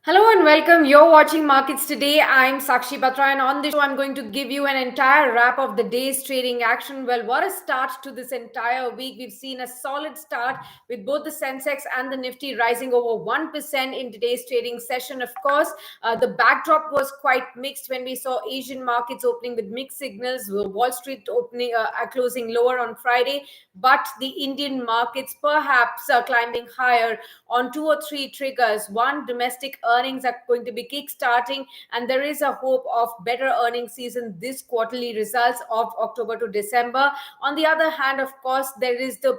Hello and welcome. You're watching Markets Today. I'm Sakshi Batra, and on this show, I'm going to give you an entire wrap of the day's trading action. Well, what a start to this entire week. We've seen a solid start with both the Sensex and the Nifty rising over 1% in today's trading session. Of course, the backdrop was quite mixed when we saw Asian markets opening with mixed signals. Wall Street opening closing lower on Friday, but the Indian markets perhaps climbing higher on two or three triggers. One, domestic earnings are going to be kick-starting, and there is a hope of better earnings season this quarterly results of October to December. On the other hand, of course, there is the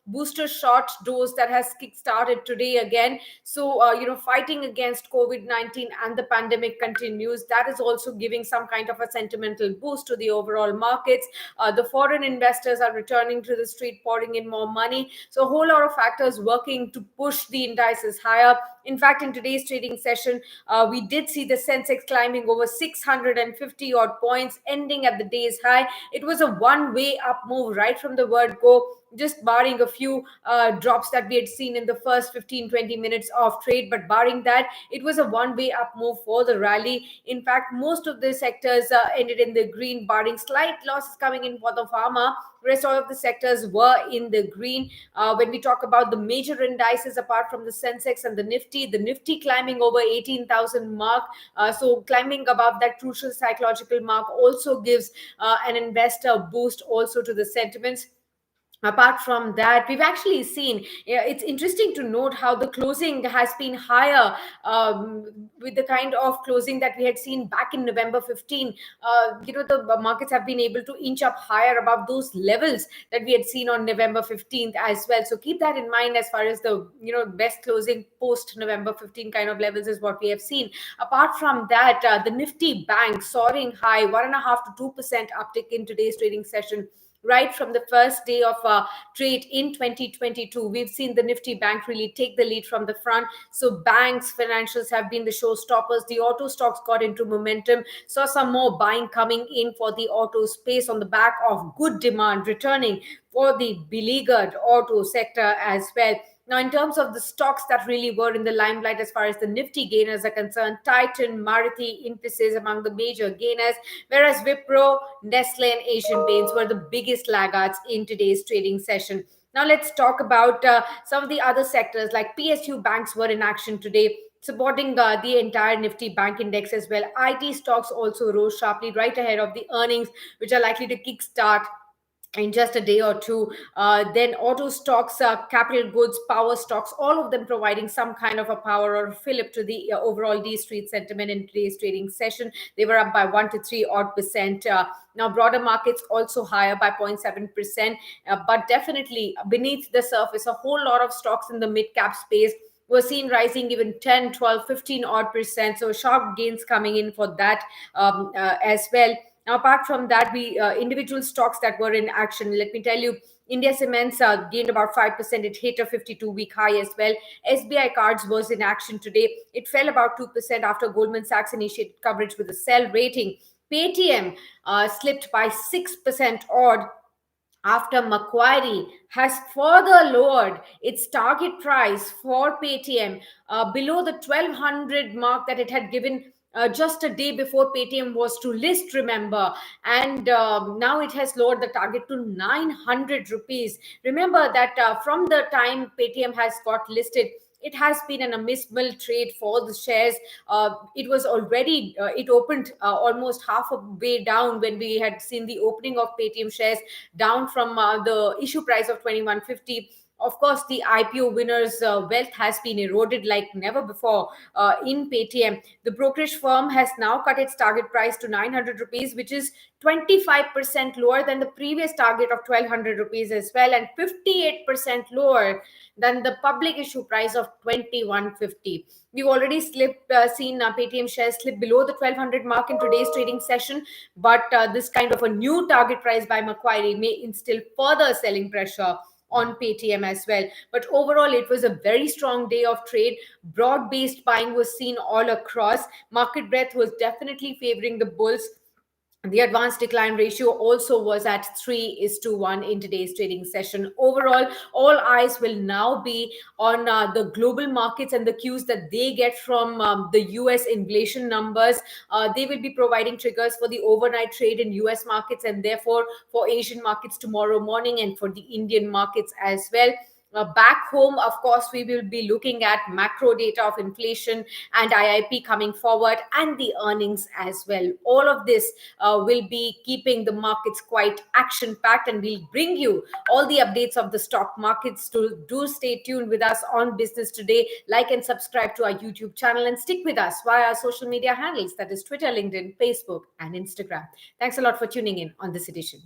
booster shot dose that has kick-started today again. So fighting against COVID-19 and the pandemic continues. That is also giving some kind of a sentimental boost to the overall markets. The foreign investors are returning to the street, pouring in more money. So a whole lot of factors working to push the indices higher. In fact, in today's trading session, we did see the Sensex climbing over 650 odd points, ending at the day's high. It was a one-way up move right from the word go, just barring a few drops that we had seen in the first 15-20 minutes of trade. But barring that, it was a one-way up move for the rally. In fact, most of the sectors ended in the green, barring slight losses coming in for the pharma. Rest all of the sectors were in the green. When we talk about the major indices, apart from the Sensex and the Nifty climbing over 18,000 mark. So climbing above that crucial psychological mark also gives an investor boost also to the sentiments. Apart from that, we've actually seen, it's interesting to note how the closing has been higher, with the kind of closing that we had seen back in November 15. The markets have been able to inch up higher above those levels that we had seen on November 15th as well. So keep that in mind as far as the best closing post November 15 kind of levels is what we have seen. Apart from that, the Nifty bank soaring high, 1.5 to 2% uptick in today's trading session. Right from the first day of trade in 2022, we've seen the Nifty bank really take the lead from the front. So banks, financials have been the showstoppers. The auto stocks got into momentum, saw some more buying coming in for the auto space on the back of good demand returning for the beleaguered auto sector as well. Now, in terms of the stocks that really were in the limelight as far as the Nifty gainers are concerned, Titan, Maruti, Infosys among the major gainers, whereas Wipro, Nestle, and Asian Paints were the biggest laggards in today's trading session. Now, let's talk about some of the other sectors like PSU banks were in action today, supporting the entire Nifty bank index as well. IT stocks also rose sharply right ahead of the earnings, which are likely to kickstart in just a day or two. Then auto stocks, capital goods, power stocks, all of them providing some kind of a power or fillip to the overall D Street sentiment in today's trading session. They were up by 1 to 3 odd percent. Now, broader markets also higher by 0.7%, but definitely beneath the surface, a whole lot of stocks in the mid cap space were seen rising even 10, 12, 15 odd percent. So sharp gains coming in for that as well. Now, apart from that, we individual stocks that were in action. Let me tell you, India Cements gained about 5%. It hit a 52-week high as well. SBI Cards was in action today. It fell about 2% after Goldman Sachs initiated coverage with a sell rating. Paytm slipped by 6% odd after Macquarie has further lowered its target price for Paytm below the 1200 mark that it had given just a day before Paytm was to list, remember. And now it has lowered the target to 900 rupees. Remember that from the time Paytm has got listed, it has been an abysmal trade for the shares. It was already, it opened almost half a way down when we had seen the opening of Paytm shares down from the issue price of 2150. Of course, the IPO winners' wealth has been eroded like never before in Paytm. The brokerage firm has now cut its target price to 900 rupees, which is 25% lower than the previous target of 1200 rupees as well, and 58% lower than the public issue price of 2150. We've already seen Paytm shares slip below the 1200 mark in today's trading session, but this kind of a new target price by Macquarie may instill further selling pressure on Paytm as well. But overall, it was a very strong day of trade. Broad-based buying was seen all across. Market breadth was definitely favoring the bulls. The advanced decline ratio also was at 3:1 in today's trading session. Overall, all eyes will now be on the global markets and the cues that they get from the US inflation numbers. They will be providing triggers for the overnight trade in US markets, and therefore for Asian markets tomorrow morning, and for the Indian markets as well. Back home, of course, we will be looking at macro data of inflation and IIP coming forward, and the earnings as well. All of this will be keeping the markets quite action packed, and we'll bring you all the updates of the stock markets. To do stay tuned with us on Business Today. Like and subscribe to our YouTube channel, and stick with us via our social media handles, that is Twitter, LinkedIn, Facebook, and Instagram. Thanks a lot for tuning in on this edition.